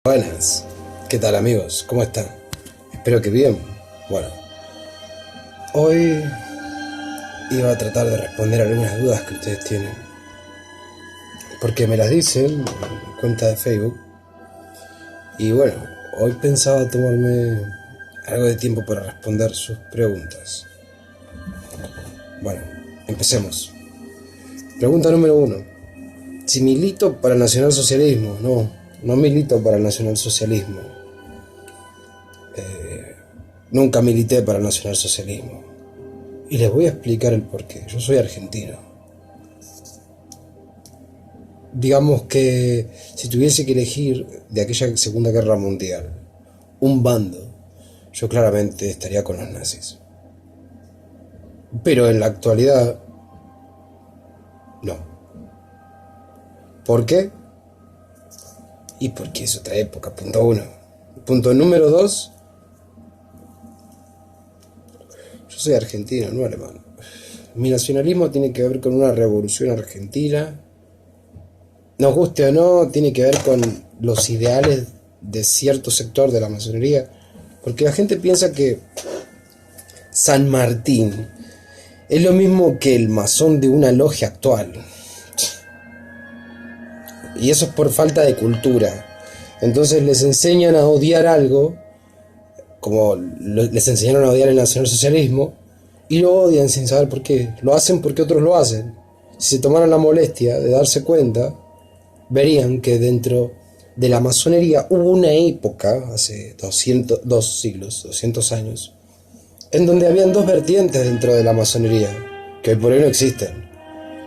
Buenas, ¿qué tal amigos? ¿Cómo están? Espero que bien. Bueno, hoy iba a tratar de responder algunas dudas que ustedes tienen, porque me las dicen en mi cuenta de Facebook. Y bueno, hoy pensaba tomarme algo de tiempo para responder sus preguntas. Bueno, empecemos. Pregunta número 1. Si milito para el nacionalsocialismo. No milito para el nacionalsocialismo. Nunca milité para el nacionalsocialismo. Y les voy a explicar el porqué. Yo soy argentino. Digamos que si tuviese que elegir de aquella Segunda Guerra Mundial un bando, yo claramente estaría con los nazis. Pero en la actualidad, no. ¿Por qué? Y porque es otra época, punto 1. Punto número 2. Yo soy argentino, no alemán. Mi nacionalismo tiene que ver con una revolución argentina. Nos guste o no, tiene que ver con los ideales de cierto sector de la masonería. Porque la gente piensa que San Martín es lo mismo que el masón de una logia actual. Y eso es por falta de cultura. Entonces les enseñan a odiar algo, como les enseñaron a odiar el nacionalsocialismo, y lo odian sin saber por qué. Lo hacen porque otros lo hacen. Si se tomaran la molestia de darse cuenta, verían que dentro de la masonería hubo una época, hace 200 años, en donde habían dos vertientes dentro de la masonería, que hoy por hoy no existen,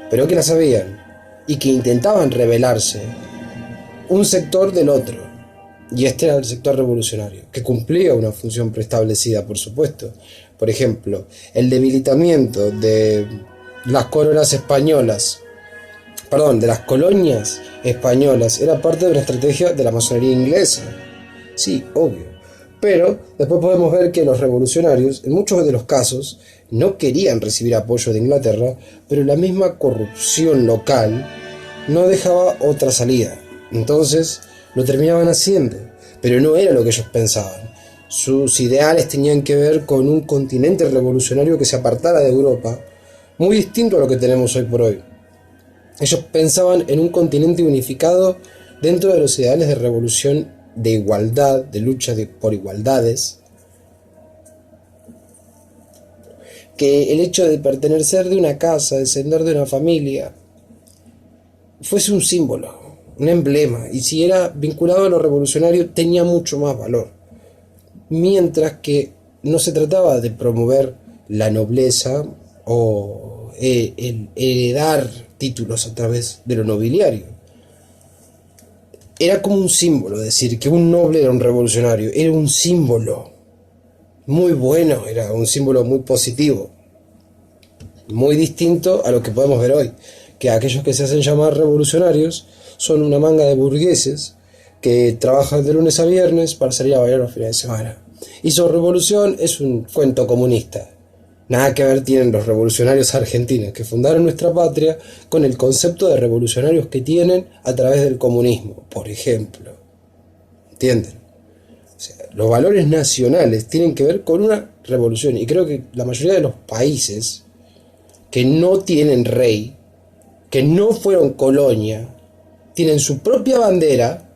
pero que la sabían, y que intentaban rebelarse un sector del otro. Y este era el sector revolucionario, que cumplía una función preestablecida, por supuesto. Por ejemplo, el debilitamiento de las coronas españolas, de las colonias españolas, era parte de una estrategia de la masonería inglesa. Sí, obvio. Pero después podemos ver que los revolucionarios, en muchos de los casos, no querían recibir apoyo de Inglaterra, pero la misma corrupción local no dejaba otra salida. Entonces lo terminaban haciendo, pero no era lo que ellos pensaban. Sus ideales tenían que ver con un continente revolucionario que se apartara de Europa, muy distinto a lo que tenemos hoy por hoy. Ellos pensaban en un continente unificado dentro de los ideales de revolución, de igualdad, de lucha por igualdades, que el hecho de pertenecer de una casa, descender de una familia, fuese un símbolo, un emblema, y si era vinculado a lo revolucionario tenía mucho más valor. Mientras que no se trataba de promover la nobleza o el heredar títulos a través de lo nobiliario. Era como un símbolo, decir que un noble era un revolucionario, era un símbolo muy bueno, era un símbolo muy positivo, muy distinto a lo que podemos ver hoy, que aquellos que se hacen llamar revolucionarios son una manga de burgueses que trabajan de lunes a viernes para salir a bailar los fines de semana. Y su revolución es un cuento comunista. Nada que ver tienen los revolucionarios argentinos que fundaron nuestra patria con el concepto de revolucionarios que tienen a través del comunismo, por ejemplo. ¿Entienden? O sea, los valores nacionales tienen que ver con una revolución. Y creo que la mayoría de los países que no tienen rey, que no fueron colonia, tienen su propia bandera,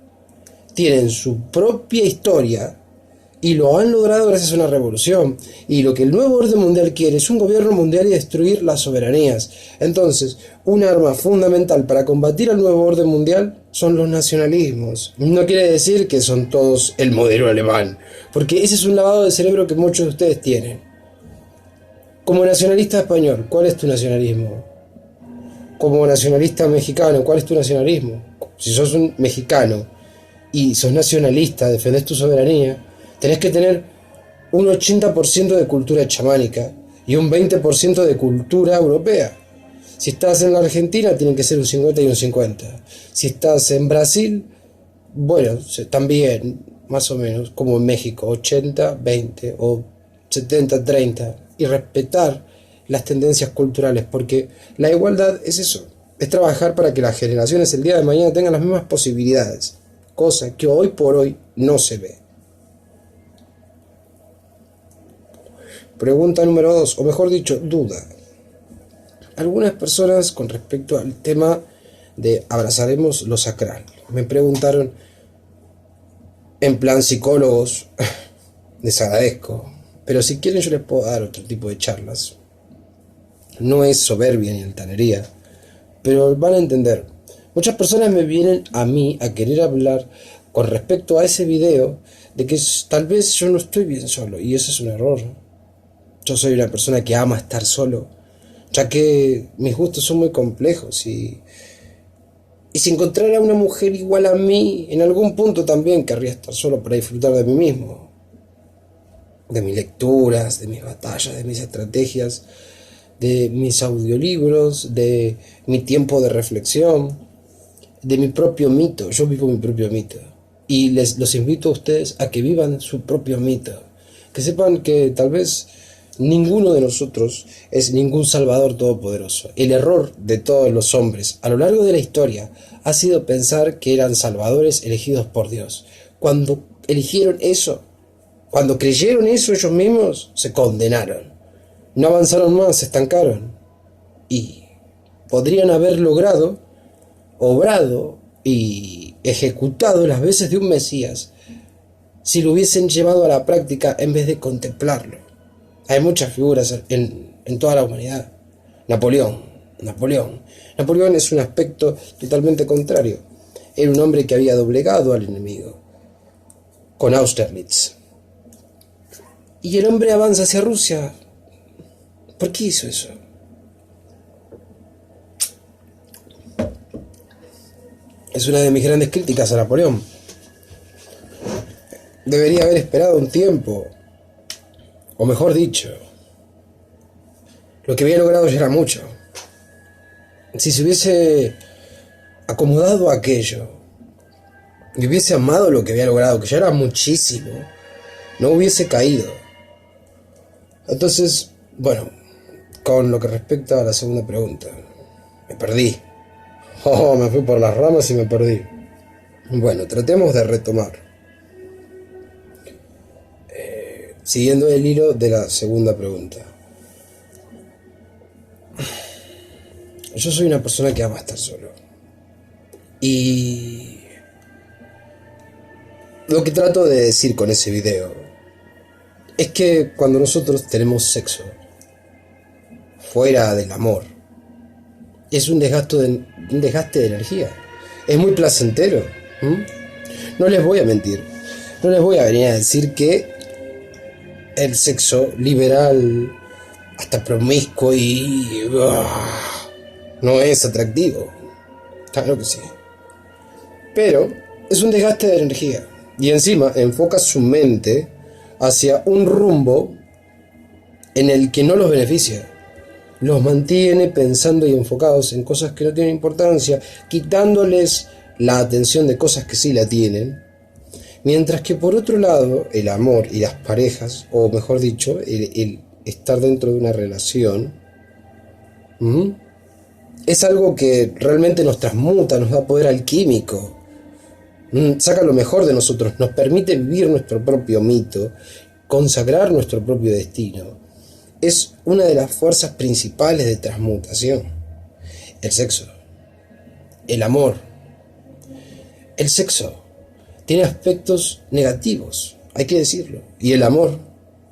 tienen su propia historia, y lo han logrado gracias a una revolución. Y lo que el nuevo orden mundial quiere es un gobierno mundial y destruir las soberanías. Entonces, un arma fundamental para combatir al nuevo orden mundial son los nacionalismos. No quiere decir que son todos el modelo alemán, porque ese es un lavado de cerebro que muchos de ustedes tienen. Como nacionalista español, ¿cuál es tu nacionalismo? Como nacionalista mexicano, ¿cuál es tu nacionalismo? Si sos un mexicano y sos nacionalista, defendés tu soberanía, tenés que tener un 80% de cultura chamánica y un 20% de cultura europea. Si estás en la Argentina, tienen que ser un 50 y un 50. Si estás en Brasil, bueno, también, más o menos, como en México, 80, 20 o 70, 30. Y respetar las tendencias culturales, porque la igualdad es eso, es trabajar para que las generaciones el día de mañana tengan las mismas posibilidades. cosa que hoy por hoy no se ve. Pregunta número 2, o mejor dicho, duda. Algunas personas con respecto al tema de abrazaremos lo sacral me preguntaron, en plan psicólogos, les agradezco, pero si quieren yo les puedo dar otro tipo de charlas. No es soberbia ni altanería, pero van a entender. Muchas personas me vienen a mí a querer hablar con respecto a ese video de que tal vez yo no estoy bien solo, y eso es un error. Yo soy una persona que ama estar solo, ya que mis gustos son muy complejos y si encontrara una mujer igual a mí, en algún punto también querría estar solo para disfrutar de mí mismo, de mis lecturas, de mis batallas, de mis estrategias, de mis audiolibros, de mi tiempo de reflexión, de mi propio mito. Yo vivo mi propio mito y los invito a ustedes a que vivan su propio mito, que sepan que tal vez ninguno de nosotros es ningún salvador todopoderoso. El error de todos los hombres a lo largo de la historia ha sido pensar que eran salvadores elegidos por Dios. Cuando eligieron eso, cuando creyeron eso ellos mismos, se condenaron. No avanzaron más, se estancaron. Y podrían haber logrado, obrado y ejecutado las veces de un Mesías si lo hubiesen llevado a la práctica en vez de contemplarlo. Hay muchas figuras en toda la humanidad. Napoleón es un aspecto totalmente contrario. Era un hombre que había doblegado al enemigo con Austerlitz. Y el hombre avanza hacia Rusia. ¿Por qué hizo eso? Es una de mis grandes críticas a Napoleón. Debería haber esperado un tiempo. O mejor dicho, lo que había logrado ya era mucho. Si se hubiese acomodado a aquello y hubiese amado lo que había logrado, que ya era muchísimo, no hubiese caído. Entonces, bueno, con lo que respecta a la segunda pregunta, me perdí. Me fui por las ramas y me perdí. Bueno, tratemos de retomar. Siguiendo el hilo de la segunda pregunta. Yo soy una persona que ama estar solo. Y lo que trato de decir con ese video es que cuando nosotros tenemos sexo fuera del amor, es un desgaste de energía. Es muy placentero. No les voy a mentir. No les voy a venir a decir que el sexo liberal, hasta promiscuo y no es atractivo. Claro que sí. Pero es un desgaste de energía. Y encima enfoca su mente hacia un rumbo en el que no los beneficia. Los mantiene pensando y enfocados en cosas que no tienen importancia, quitándoles la atención de cosas que sí la tienen. Mientras que por otro lado, el amor y las parejas, o mejor dicho, el estar dentro de una relación, es algo que realmente nos transmuta, nos da poder alquímico, saca lo mejor de nosotros, nos permite vivir nuestro propio mito, consagrar nuestro propio destino. Es una de las fuerzas principales de transmutación. El sexo, el amor, el sexo tiene aspectos negativos, hay que decirlo, y el amor,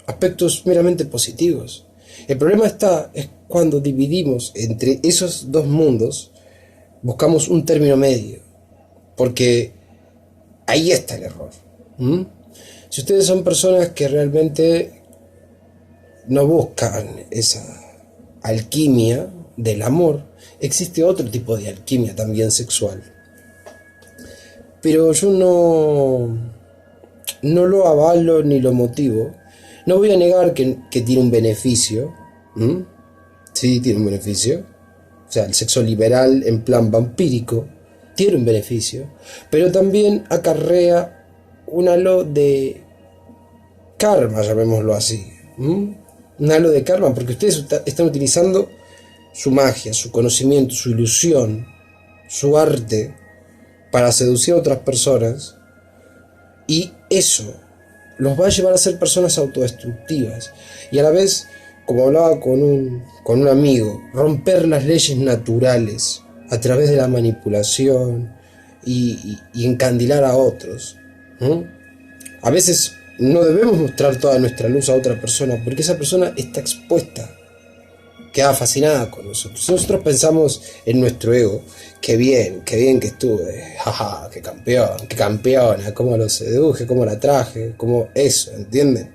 aspectos meramente positivos. El problema es cuando dividimos entre esos dos mundos, buscamos un término medio, porque ahí está el error. Si ustedes son personas que realmente no buscan esa alquimia del amor, existe otro tipo de alquimia también sexual. Pero yo no lo avalo ni lo motivo. No voy a negar que tiene un beneficio. Sí, tiene un beneficio. O sea, el sexo liberal en plan vampírico tiene un beneficio. Pero también acarrea un halo de karma, llamémoslo así. Un halo de karma, porque ustedes están utilizando su magia, su conocimiento, su ilusión, su arte, para seducir a otras personas Y eso los va a llevar a ser personas autodestructivas. Y a la vez, como hablaba con un amigo, romper las leyes naturales a través de la manipulación y encandilar a otros. A veces no debemos mostrar toda nuestra luz a otra persona porque esa persona está expuesta, queda fascinada con nosotros. Si nosotros pensamos en nuestro ego, qué bien que estuve, jaja, qué campeón, qué campeona, cómo lo seduje, cómo la traje, cómo eso, ¿entienden?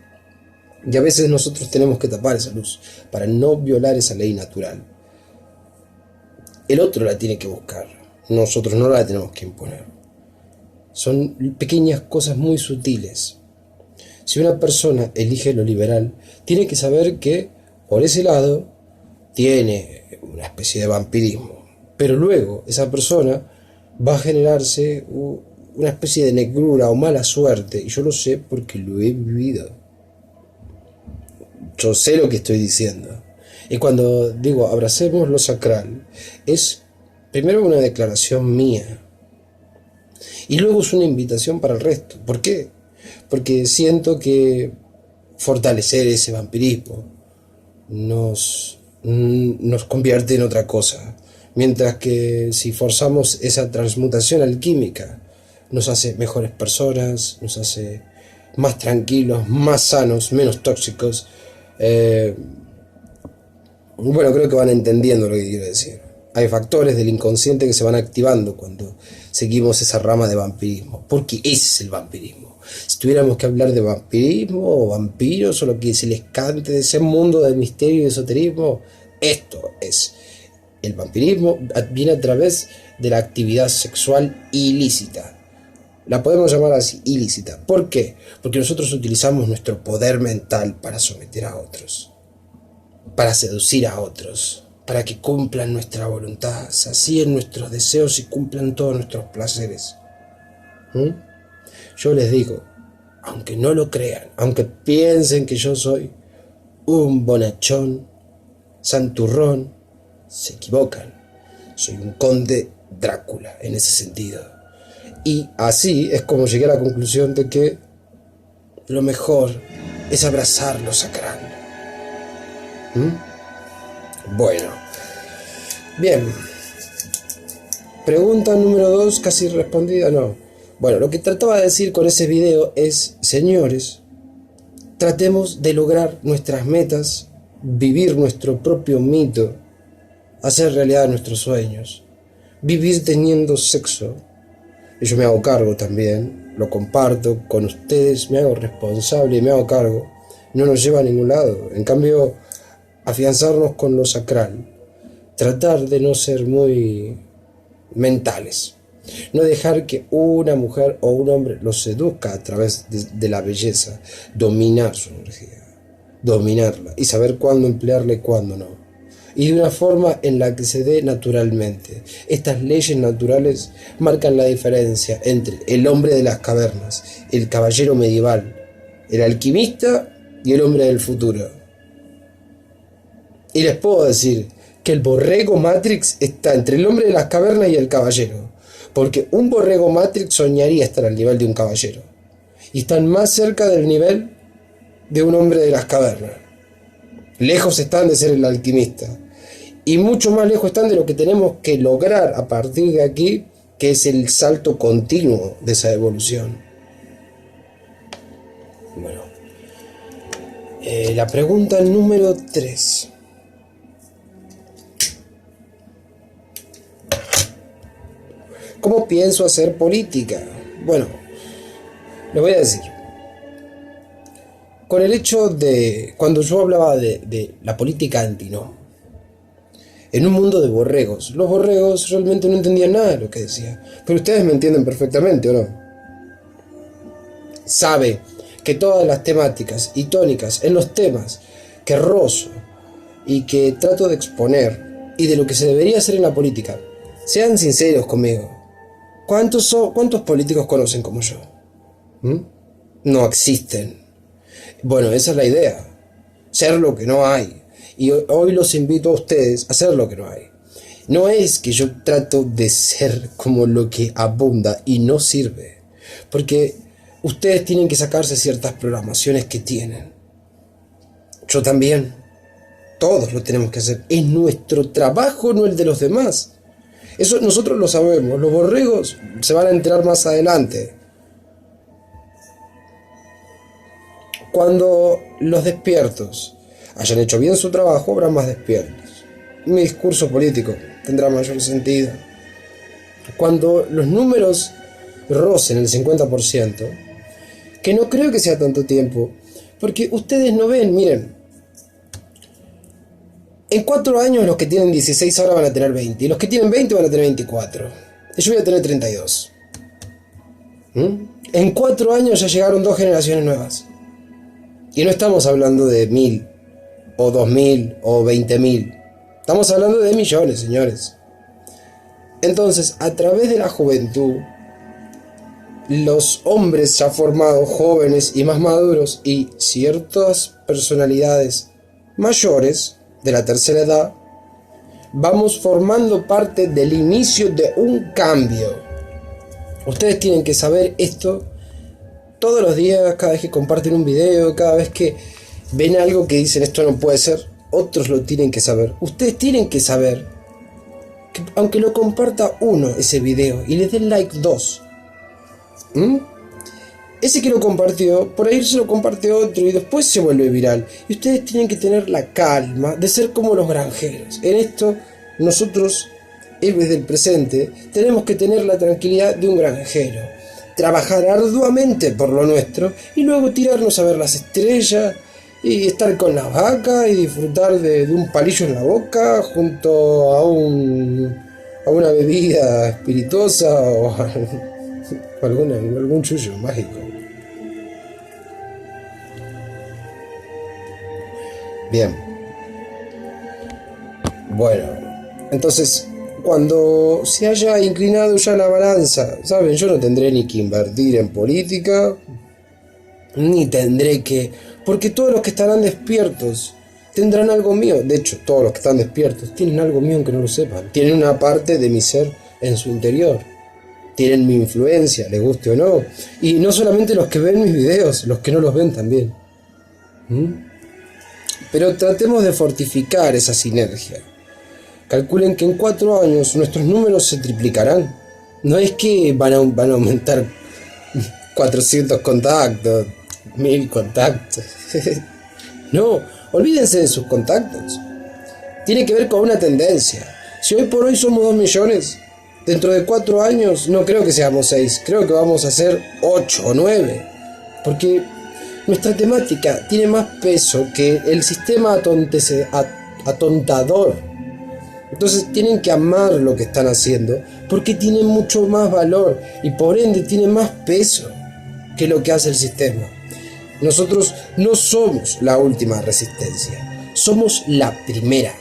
Y a veces nosotros tenemos que tapar esa luz para no violar esa ley natural. El otro la tiene que buscar, nosotros no la tenemos que imponer. Son pequeñas cosas muy sutiles. Si una persona elige lo liberal, tiene que saber que por ese lado tiene una especie de vampirismo, pero luego esa persona va a generarse una especie de negrura o mala suerte, y yo lo sé porque lo he vivido. Yo sé lo que estoy diciendo. Y cuando digo abracemos lo sacral, es primero una declaración mía y luego es una invitación para el resto. ¿Por qué? Porque siento que fortalecer ese vampirismo nos convierte en otra cosa, mientras que si forzamos esa transmutación alquímica nos hace mejores personas, nos hace más tranquilos, más sanos, menos tóxicos. Bueno, creo que van entendiendo lo que quiero decir. Hay factores del inconsciente que se van activando cuando seguimos esa rama de vampirismo, porque ese es el vampirismo. Si tuviéramos que hablar de vampirismo o vampiros o lo que se les cante de ese mundo de misterio y de esoterismo, esto es. El vampirismo viene a través de la actividad sexual ilícita. La podemos llamar así, ilícita. ¿Por qué? Porque nosotros utilizamos nuestro poder mental para someter a otros, para seducir a otros, para que cumplan nuestra voluntad, sacíen nuestros deseos y cumplan todos nuestros placeres. Yo les digo, aunque no lo crean, aunque piensen que yo soy un bonachón, santurrón, se equivocan. Soy un conde Drácula en ese sentido. Y así es como llegué a la conclusión de que lo mejor es abrazar lo sacral. Bueno, bien. Pregunta número 2, casi respondida, no. Bueno, lo que trataba de decir con ese video es, señores, tratemos de lograr nuestras metas, vivir nuestro propio mito, hacer realidad nuestros sueños, vivir teniendo sexo. Y yo me hago cargo también, lo comparto con ustedes, me hago responsable y me hago cargo. No nos lleva a ningún lado. En cambio, afianzarnos con lo sacral, tratar de no ser muy mentales, no dejar que una mujer o un hombre los seduzca a través de la belleza, dominar su energía, dominarla y saber cuándo emplearla y cuándo no, y de una forma en la que se dé naturalmente. Estas leyes naturales marcan la diferencia entre el hombre de las cavernas, el caballero medieval, el alquimista y el hombre del futuro. Y les puedo decir que el borrego Matrix está entre el hombre de las cavernas y el caballero, porque un borrego Matrix soñaría estar al nivel de un caballero, y están más cerca del nivel de un hombre de las cavernas. Lejos están de ser el alquimista, y mucho más lejos están de lo que tenemos que lograr a partir de aquí, que es el salto continuo de esa evolución. Bueno, la pregunta número 3. ¿Cómo pienso hacer política? Bueno, le voy a decir. Con el hecho de, cuando yo hablaba de la política anti-no, en un mundo de borregos, los borregos realmente no entendían nada de lo que decía. Pero ustedes me entienden perfectamente, ¿o no? Sabe que todas las temáticas y tónicas en los temas que rozo y que trato de exponer y de lo que se debería hacer en la política, sean sinceros conmigo. ¿Cuántos políticos conocen como yo? No existen. Bueno, esa es la idea. Ser lo que no hay. Y hoy los invito a ustedes a hacer lo que no hay. No es que yo trato de ser como lo que abunda y no sirve. Porque Ustedes tienen que sacarse ciertas programaciones que tienen. Yo también. Todos lo tenemos que hacer. Es nuestro trabajo, no el de los demás. Eso nosotros lo sabemos. Los borregos se van a enterar más adelante. Cuando los despiertos hayan hecho bien su trabajo, habrá más despiertos. Mi discurso político tendrá mayor sentido. Cuando los números rocen el 50%, que no creo que sea tanto tiempo, porque ustedes no ven, miren, en 4 años los que tienen 16 ahora van a tener 20, y los que tienen 20 van a tener 24, y yo voy a tener 32. En 4 años ya llegaron 2 generaciones nuevas, y no estamos hablando de 1000, o 2000, o 20.000, estamos hablando de millones, señores. Entonces, a través de la juventud, los hombres ya formados, jóvenes y más maduros, y ciertas personalidades mayores de la tercera edad, vamos formando parte del inicio de un cambio. Ustedes tienen que saber esto todos los días, cada vez que comparten un video, cada vez que ven algo que dicen esto no puede ser, otros lo tienen que saber. Ustedes tienen que saber que aunque lo comparta uno ese video y les den like 2, ese que lo compartió, por ahí se lo comparte otro y después se vuelve viral. Y ustedes tienen que tener la calma de ser como los granjeros. En esto, nosotros, héroes del presente, tenemos que tener la tranquilidad de un granjero. Trabajar arduamente por lo nuestro y luego tirarnos a ver las estrellas y estar con las vacas y disfrutar de un palillo en la boca junto a una bebida espirituosa o algún chullo mágico. Bien. Bueno, entonces, cuando se haya inclinado ya la balanza, ¿saben? Yo no tendré ni que invertir en política, ni tendré que... Porque todos los que estarán despiertos tendrán algo mío. De hecho, todos los que están despiertos tienen algo mío aunque no lo sepan. Tienen una parte de mi ser en su interior. Tienen mi influencia, les guste o no. Y no solamente los que ven mis videos, los que no los ven también. Pero tratemos de fortificar esa sinergia. Calculen que en 4 años nuestros números se triplicarán. No es que van a aumentar 400 contactos, 1000 contactos. No, olvídense de sus contactos. Tiene que ver con una tendencia. Si hoy por hoy somos 2 millones, dentro de 4 años no creo que seamos 6, creo que vamos a ser 8 o 9. Porque nuestra temática tiene más peso que el sistema atontador. Entonces tienen que amar lo que están haciendo porque tiene mucho más valor y por ende tiene más peso que lo que hace el sistema. Nosotros no somos la última resistencia, somos la primera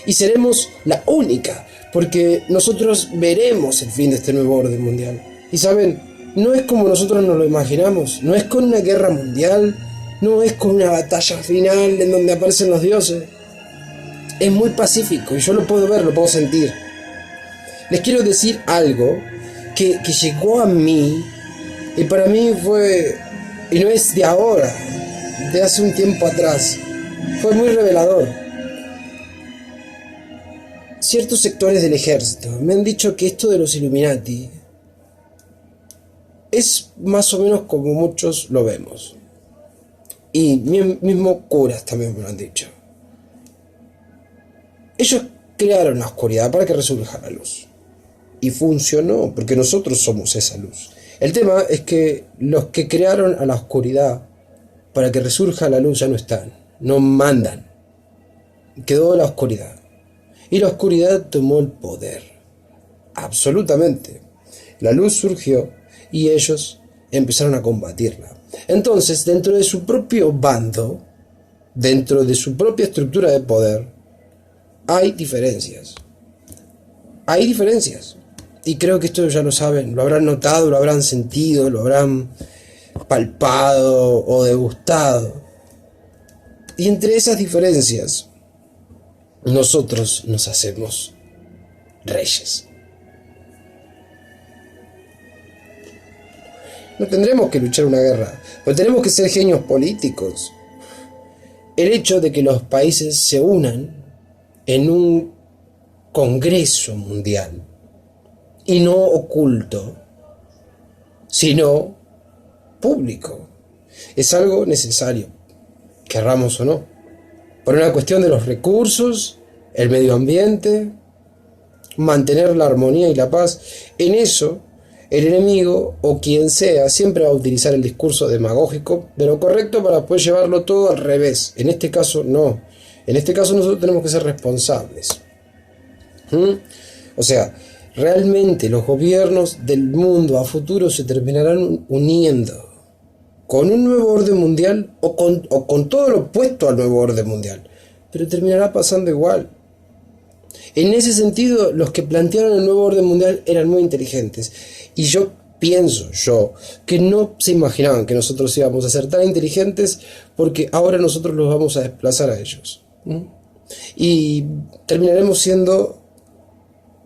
y seremos la única, porque nosotros veremos el fin de este nuevo orden mundial. Y saben, no es como nosotros nos lo imaginamos, no es con una guerra mundial, no es con una batalla final en donde aparecen los dioses. Es muy pacífico y yo lo puedo ver, lo puedo sentir. Les quiero decir algo que llegó a mí y para mí fue, y no es de ahora, de hace un tiempo atrás, fue muy revelador. Ciertos sectores del ejército me han dicho que esto de los Illuminati es más o menos como muchos lo vemos. Y mismo curas también me lo han dicho. Ellos crearon la oscuridad para que resurja la luz. Y funcionó, porque nosotros somos esa luz. El tema es que los que crearon a la oscuridad para que resurja la luz ya no están, no mandan. Quedó la oscuridad. Y la oscuridad tomó el poder. Absolutamente. La luz surgió y ellos empezaron a combatirla. Entonces, dentro de su propio bando, dentro de su propia estructura de poder, hay diferencias. Hay diferencias. Y creo que esto ya lo saben, lo habrán notado, lo habrán sentido, lo habrán palpado o degustado. Y entre esas diferencias, nosotros nos hacemos reyes. No tendremos que luchar una guerra, pero tenemos que ser genios políticos. El hecho de que los países se unan en un congreso mundial, y no oculto, sino público, es algo necesario, querramos o no, por una cuestión de los recursos, el medio ambiente, mantener la armonía y la paz. En eso, el enemigo o quien sea siempre va a utilizar el discurso demagógico de lo correcto para poder llevarlo todo al revés. En este caso no. En este caso nosotros tenemos que ser responsables. O sea, realmente los gobiernos del mundo a futuro se terminarán uniendo con un nuevo orden mundial o con todo lo opuesto al nuevo orden mundial. Pero terminará pasando igual. En ese sentido, los que plantearon el nuevo orden mundial eran muy inteligentes. Y yo pienso, que no se imaginaban que nosotros íbamos a ser tan inteligentes, porque ahora nosotros los vamos a desplazar a ellos. Y terminaremos siendo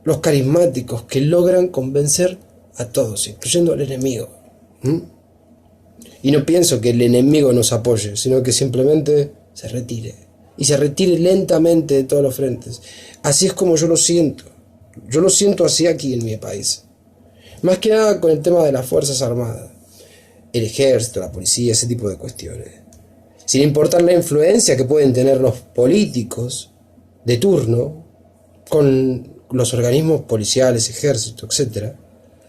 los carismáticos que logran convencer a todos, incluyendo al enemigo. Y no pienso que el enemigo nos apoye, sino que simplemente se retire. Y se retire lentamente de todos los frentes. Así es como yo lo siento. Yo lo siento así aquí en mi país. Más que nada con el tema de las Fuerzas Armadas, el ejército, la policía, ese tipo de cuestiones. Sin importar la influencia que pueden tener los políticos de turno con los organismos policiales, ejército, etc.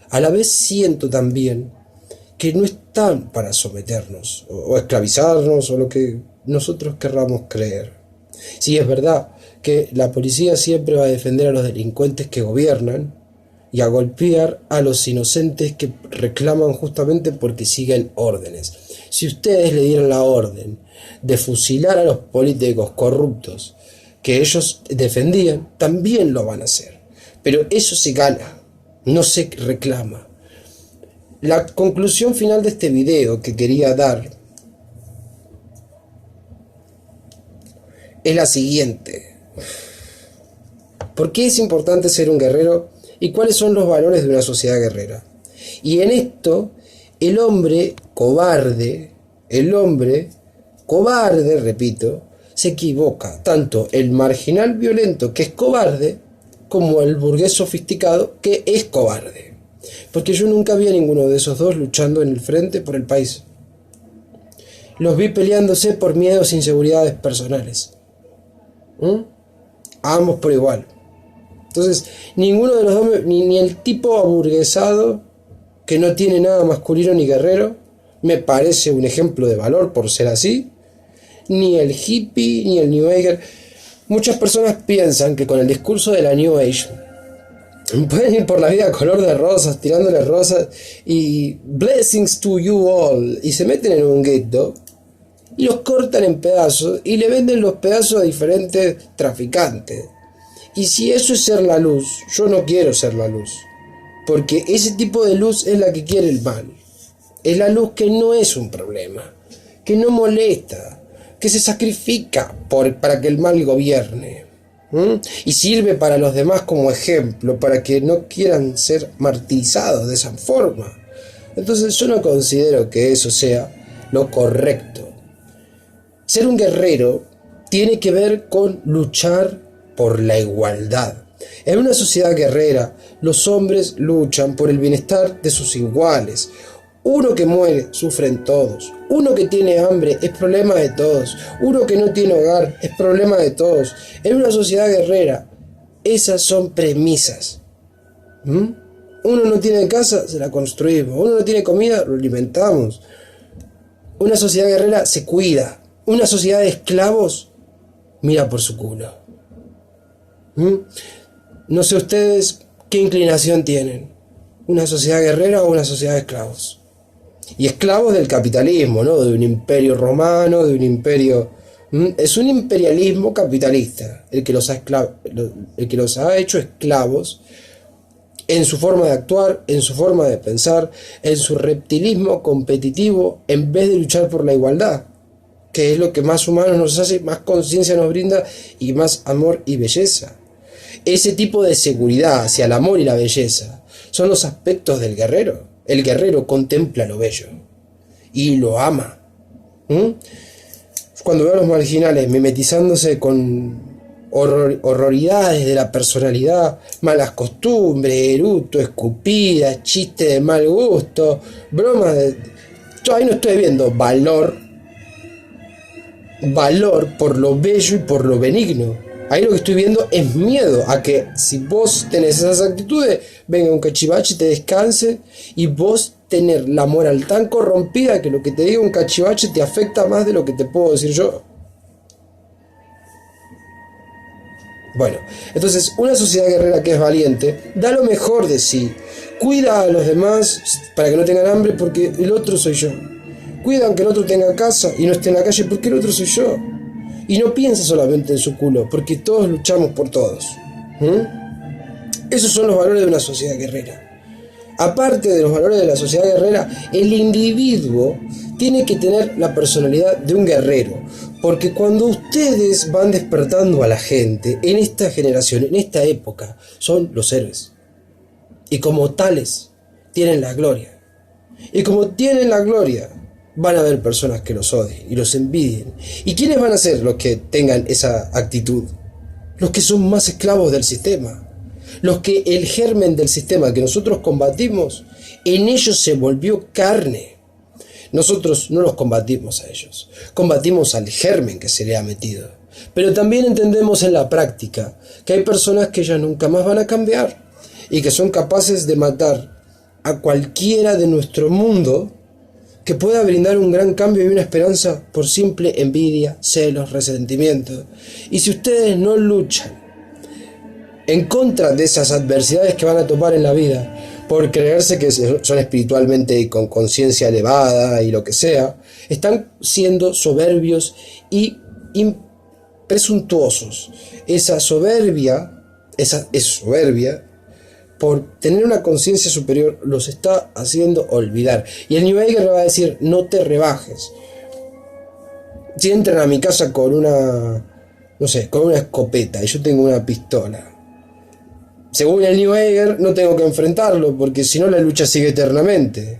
A la vez siento también que no están para someternos o esclavizarnos o lo que nosotros querramos creer. Sí, es verdad que la policía siempre va a defender a los delincuentes que gobiernan y a golpear a los inocentes que reclaman justamente porque siguen órdenes. Si ustedes le dieran la orden de fusilar a los políticos corruptos que ellos defendían, también lo van a hacer. Pero eso se gana, no se reclama. La conclusión final de este video que quería dar es la siguiente. ¿Por qué es importante ser un guerrero y cuáles son los valores de una sociedad guerrera? Y en esto, el hombre cobarde, repito, se equivoca. Tanto el marginal violento que es cobarde, como el burgués sofisticado que es cobarde. Porque yo nunca vi a ninguno de esos dos luchando en el frente por el país. Los vi peleándose por miedos e inseguridades personales. A ambos por igual. Entonces, ninguno de los dos, ni el tipo aburguesado que no tiene nada masculino ni guerrero, me parece un ejemplo de valor por ser así, ni el hippie, ni el New Ager. Muchas personas piensan que con el discurso de la New Age pueden ir por la vida color de rosas, tirándole rosas y blessings to you all, y se meten en un gueto y los cortan en pedazos y le venden los pedazos a diferentes traficantes. Y si eso es ser la luz, yo no quiero ser la luz, porque ese tipo de luz es la que quiere el mal. Es la luz que no es un problema, que no molesta, que se sacrifica para que el mal gobierne. Y sirve para los demás como ejemplo, para que no quieran ser martirizados de esa forma. Entonces yo no considero que eso sea lo correcto. Ser un guerrero tiene que ver con luchar por la igualdad. En una sociedad guerrera, los hombres luchan por el bienestar de sus iguales. Uno que muere, sufren todos. Uno que tiene hambre, es problema de todos. Uno que no tiene hogar, es problema de todos. En una sociedad guerrera, esas son premisas. Uno no tiene casa, se la construimos. Uno no tiene comida, lo alimentamos. Una sociedad guerrera se cuida. Una sociedad de esclavos mira por su culo. No sé ustedes qué inclinación tienen. ¿Una sociedad guerrera o una sociedad de esclavos? Y esclavos del capitalismo, ¿no? De un imperio romano, de un imperio... Es un imperialismo capitalista el que los ha hecho esclavos en su forma de actuar, en su forma de pensar, en su reptilismo competitivo, en vez de luchar por la igualdad, que es lo que más humanos nos hace, más conciencia nos brinda y más amor y belleza. Ese tipo de seguridad hacia el amor y la belleza son los aspectos del guerrero. El guerrero contempla lo bello y lo ama. Cuando veo a los marginales mimetizándose con horroridades de la personalidad, malas costumbres, eruto, escupidas, chistes de mal gusto, bromas de... Yo ahí no estoy viendo valor por lo bello y por lo benigno. Ahí lo que estoy viendo es miedo a que si vos tenés esas actitudes, venga un cachivache y te descanse, y vos tener la moral tan corrompida que lo que te diga un cachivache te afecta más de lo que te puedo decir yo. Bueno, entonces una sociedad guerrera que es valiente da lo mejor de sí, cuida a los demás para que no tengan hambre porque el otro soy yo, cuidan que el otro tenga casa y no esté en la calle porque el otro soy yo, y no piensa solamente en su culo porque todos luchamos por todos. Esos son los valores de una sociedad guerrera. Aparte de los valores de la sociedad guerrera, el individuo tiene que tener la personalidad de un guerrero, porque cuando ustedes van despertando a la gente en esta generación, en esta época, son los héroes, y como tales tienen la gloria, y como tienen la gloria van a haber personas que los odien y los envidien. ¿Y quiénes van a ser los que tengan esa actitud? Los que son más esclavos del sistema, los que el germen del sistema que nosotros combatimos, en ellos se volvió carne. Nosotros no los combatimos a ellos, combatimos al germen que se le ha metido. Pero también entendemos en la práctica que hay personas que ya nunca más van a cambiar y que son capaces de matar a cualquiera de nuestro mundo que pueda brindar un gran cambio y una esperanza por simple envidia, celos, resentimiento. Y si ustedes no luchan en contra de esas adversidades que van a topar en la vida, por creerse que son espiritualmente y con conciencia elevada y lo que sea, están siendo soberbios y presuntuosos. Esa soberbia por tener una conciencia superior los está haciendo olvidar. Y el New Ager le va a decir, no te rebajes. Si entran a mi casa con una escopeta y yo tengo una pistola, según el New Ager no tengo que enfrentarlo porque si no la lucha sigue eternamente.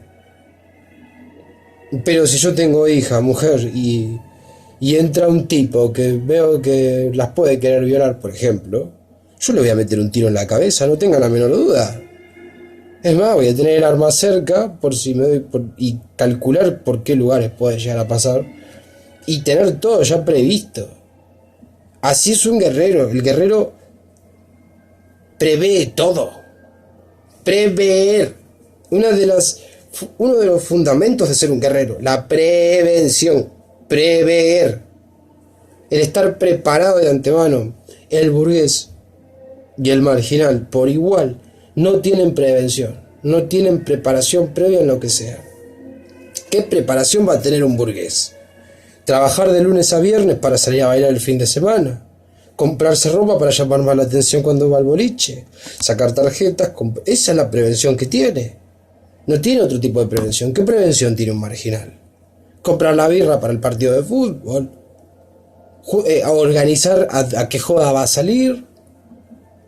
Pero si yo tengo hija, mujer y entra un tipo que veo que las puede querer violar, por ejemplo, yo le voy a meter un tiro en la cabeza, no tengan la menor duda. Es más, voy a tener el arma cerca por si me doy y calcular por qué lugares puede llegar a pasar y tener todo ya previsto. Así es un guerrero. El guerrero prevé todo. Prever. Uno de los fundamentos de ser un guerrero, la prevención. Prever. El estar preparado de antemano. El burgués y el marginal, por igual, no tienen prevención, no tienen preparación previa en lo que sea. ¿Qué preparación va a tener un burgués? Trabajar de lunes a viernes para salir a bailar el fin de semana, comprarse ropa para llamar más la atención cuando va al boliche, sacar tarjetas, esa es la prevención que tiene. No tiene otro tipo de prevención. ¿Qué prevención tiene un marginal? Comprar la birra para el partido de fútbol, organizar a qué joda va a salir.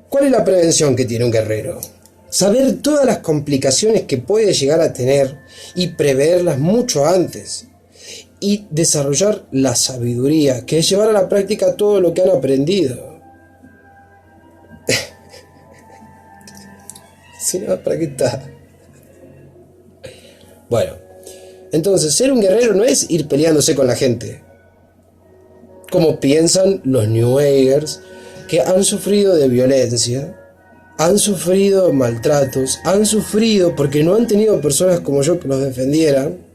¿Cuál es la prevención que tiene un guerrero? Saber todas las complicaciones que puede llegar a tener y preverlas mucho antes. Y desarrollar la sabiduría, que es llevar a la práctica todo lo que han aprendido. Si no, ¿para qué está? Bueno, entonces ser un guerrero no es ir peleándose con la gente, como piensan los New Agers, que han sufrido de violencia, han sufrido maltratos, han sufrido porque no han tenido personas como yo que los defendieran,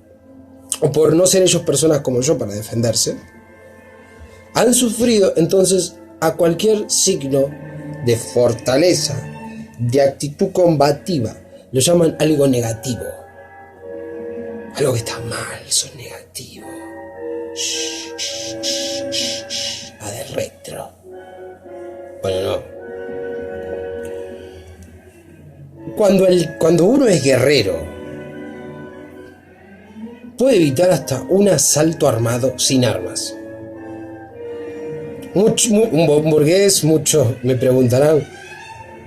o por no ser ellos personas como yo para defenderse. Han sufrido, entonces, a cualquier signo de fortaleza, de actitud combativa, lo llaman algo negativo. Algo que está mal, eso es negativo. A de retro. Bueno, no. Cuando uno es guerrero, puede evitar hasta un asalto armado sin armas. Un burgués, muchos me preguntarán,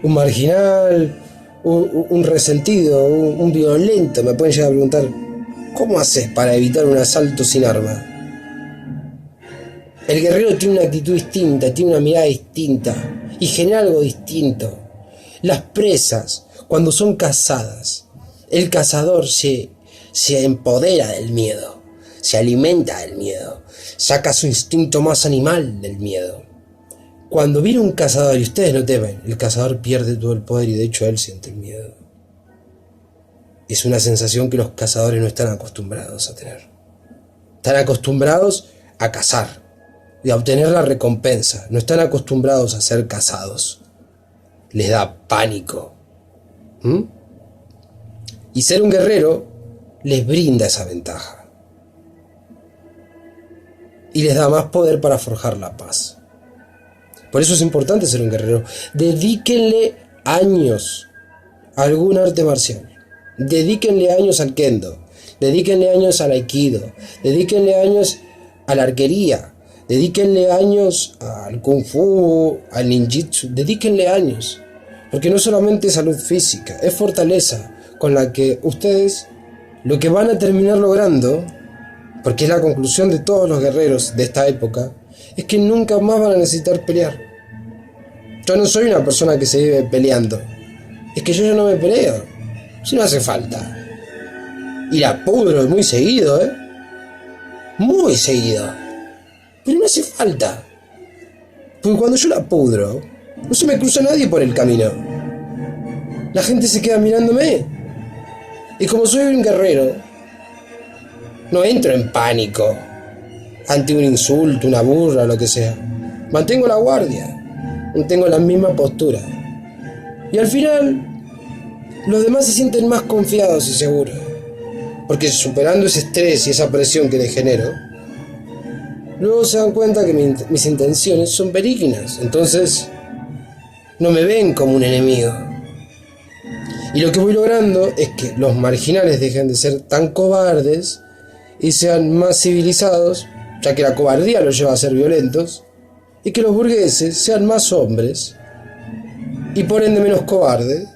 un marginal, un resentido, un violento, me pueden llegar a preguntar, ¿cómo haces para evitar un asalto sin arma? El guerrero tiene una actitud distinta, tiene una mirada distinta y genera algo distinto. Las presas, cuando son cazadas, el cazador se empodera del miedo, se alimenta del miedo, saca su instinto más animal del miedo. Cuando viene un cazador y ustedes no temen, el cazador pierde todo el poder y de hecho él siente el miedo. Es una sensación que los cazadores no están acostumbrados a tener. Están acostumbrados a cazar y a obtener la recompensa. No están acostumbrados a ser cazados. Les da pánico. Y ser un guerrero les brinda esa ventaja. Y les da más poder para forjar la paz. Por eso es importante ser un guerrero. Dedíquenle años a algún arte marcial. Dedíquenle años al kendo. Dedíquenle años al aikido. Dedíquenle años a la arquería. Dedíquenle años al kung fu, al ninjitsu. Dedíquenle años. Porque no solamente es salud física, es fortaleza con la que ustedes lo que van a terminar logrando, porque es la conclusión de todos los guerreros de esta época, es que nunca más van a necesitar pelear. Yo no soy una persona que se vive peleando. Es que yo ya no me peleo. Si no hace falta. Y la pudro muy seguido, muy seguido. Pero no hace falta. Porque cuando yo la pudro, no se me cruza nadie por el camino. La gente se queda mirándome. Y como soy un guerrero, no entro en pánico ante un insulto, una burla, lo que sea. Mantengo la guardia. Mantengo la misma postura. Y al final, los demás se sienten más confiados y seguros. Porque superando ese estrés y esa presión que les genero, luego se dan cuenta que mis intenciones son benignas. Entonces, no me ven como un enemigo. Y lo que voy logrando es que los marginales dejen de ser tan cobardes y sean más civilizados, ya que la cobardía los lleva a ser violentos, y que los burgueses sean más hombres y por ende menos cobardes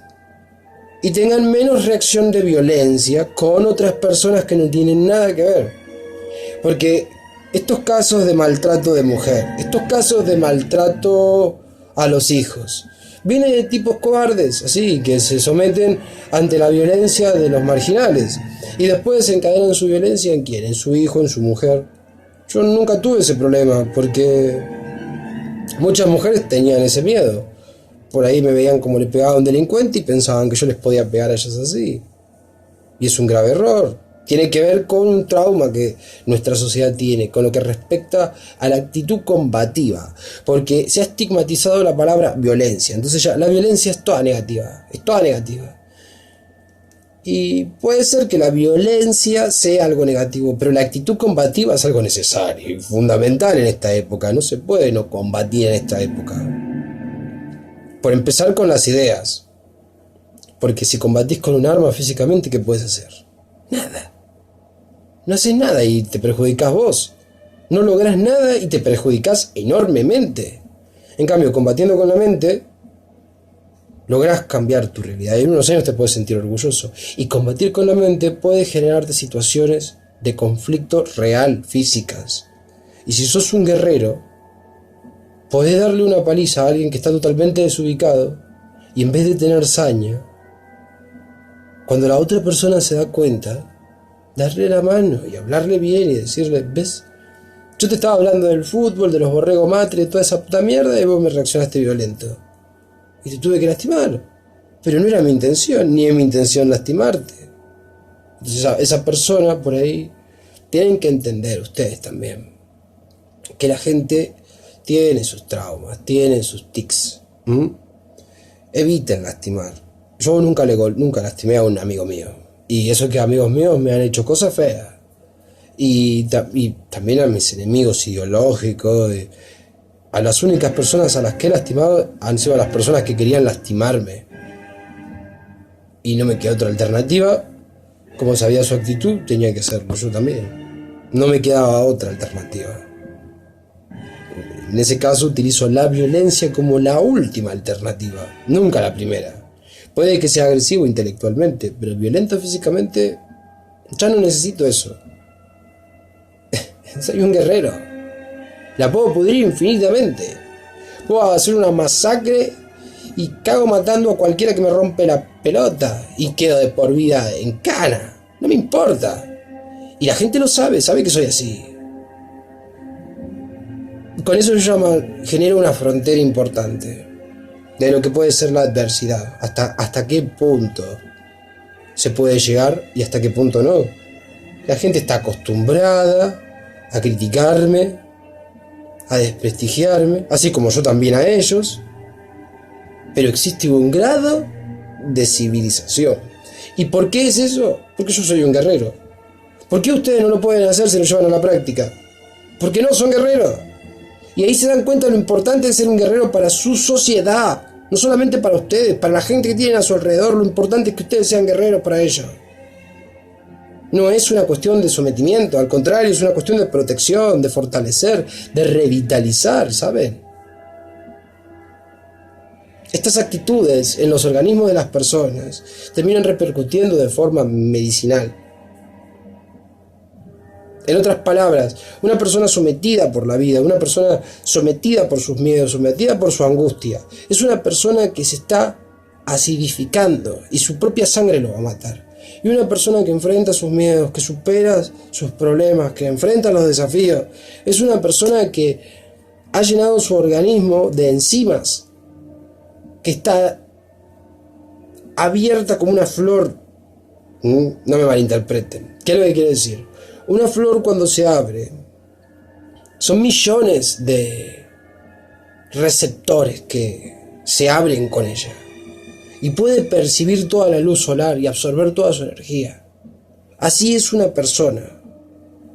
y tengan menos reacción de violencia con otras personas que no tienen nada que ver. Porque estos casos de maltrato de mujer, estos casos de maltrato a los hijos, vienen de tipos cobardes, así, que se someten ante la violencia de los marginales y después desencadenan su violencia en quién, en su hijo, en su mujer. Yo nunca tuve ese problema porque muchas mujeres tenían ese miedo. Por ahí me veían como le pegaba a un delincuente y pensaban que yo les podía pegar a ellas así. Y es un grave error. Tiene que ver con un trauma que nuestra sociedad tiene, con lo que respecta a la actitud combativa. Porque se ha estigmatizado la palabra violencia. Entonces ya la violencia es toda negativa. Es toda negativa. Y puede ser que la violencia sea algo negativo, pero la actitud combativa es algo necesario y fundamental en esta época. No se puede no combatir en esta época. Por empezar con las ideas. Porque si combatís con un arma físicamente, ¿qué puedes hacer? Nada. No haces nada y te perjudicás vos. No lográs nada y te perjudicás enormemente. En cambio, combatiendo con la mente, lográs cambiar tu realidad. Y en unos años te puedes sentir orgulloso. Y combatir con la mente puede generarte situaciones de conflicto real, físicas. Y si sos un guerrero, podés darle una paliza a alguien que está totalmente desubicado y en vez de tener saña, cuando la otra persona se da cuenta, darle la mano y hablarle bien y decirle, ¿ves? Yo te estaba hablando del fútbol, de los borregos matre, de toda esa puta mierda y vos me reaccionaste violento. Y te tuve que lastimar. Pero no era mi intención, ni es mi intención lastimarte. Entonces esa persona por ahí, tienen que entender ustedes también, que la gente tiene sus traumas, tiene sus tics. Eviten lastimar. Yo nunca lastimé a un amigo mío. Y eso que amigos míos me han hecho cosas feas. Y también a mis enemigos ideológicos. A las únicas personas a las que he lastimado han sido a las personas que querían lastimarme. Y no me queda otra alternativa. Como sabía su actitud, tenía que hacerlo yo también. No me quedaba otra alternativa. En ese caso utilizo la violencia como la última alternativa, nunca la primera. Puede que sea agresivo intelectualmente, pero violento físicamente, ya no necesito eso. Soy un guerrero. La puedo pudrir infinitamente. Puedo hacer una masacre y cago matando a cualquiera que me rompe la pelota y quedo de por vida en cana. No me importa. Y la gente lo sabe, sabe que soy así. Con eso yo genero una frontera importante de lo que puede ser la adversidad. Hasta qué punto se puede llegar y hasta qué punto no. La gente está acostumbrada a criticarme, a desprestigiarme, así como yo también a ellos. Pero existe un grado de civilización. ¿Y por qué es eso? Porque yo soy un guerrero. ¿Por qué ustedes no lo pueden hacer si lo llevan a la práctica? Porque no son guerreros. Y ahí se dan cuenta de lo importante de ser un guerrero para su sociedad. No solamente para ustedes, para la gente que tienen a su alrededor. Lo importante es que ustedes sean guerreros para ellos. No es una cuestión de sometimiento, al contrario, es una cuestión de protección, de fortalecer, de revitalizar, ¿saben? Estas actitudes en los organismos de las personas terminan repercutiendo de forma medicinal. En otras palabras, una persona sometida por la vida, una persona sometida por sus miedos, sometida por su angustia, es una persona que se está acidificando y su propia sangre lo va a matar. Y una persona que enfrenta sus miedos, que supera sus problemas, que enfrenta los desafíos, es una persona que ha llenado su organismo de enzimas, que está abierta como una flor. No me malinterpreten. ¿Qué es lo que quiero decir? Una flor cuando se abre, son millones de receptores que se abren con ella. Y puede percibir toda la luz solar y absorber toda su energía. Así es una persona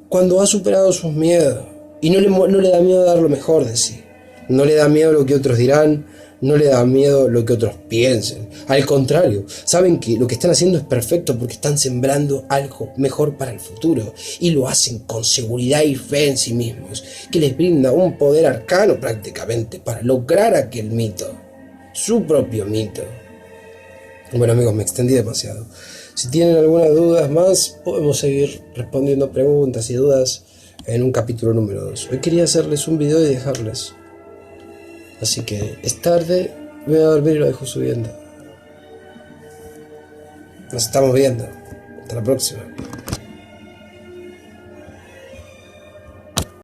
cuando ha superado sus miedos y no le da miedo dar lo mejor de sí. No le da miedo lo que otros dirán, no le da miedo lo que otros piensen. Al contrario, saben que lo que están haciendo es perfecto porque están sembrando algo mejor para el futuro. Y lo hacen con seguridad y fe en sí mismos, que les brinda un poder arcano prácticamente para lograr aquel mito, su propio mito. Bueno amigos, me extendí demasiado. Si tienen algunas dudas más, podemos seguir respondiendo preguntas y dudas en un capítulo número 2. Hoy quería hacerles un video y dejarles. Así que es tarde, voy a dormir y lo dejo subiendo. Nos estamos viendo. Hasta la próxima.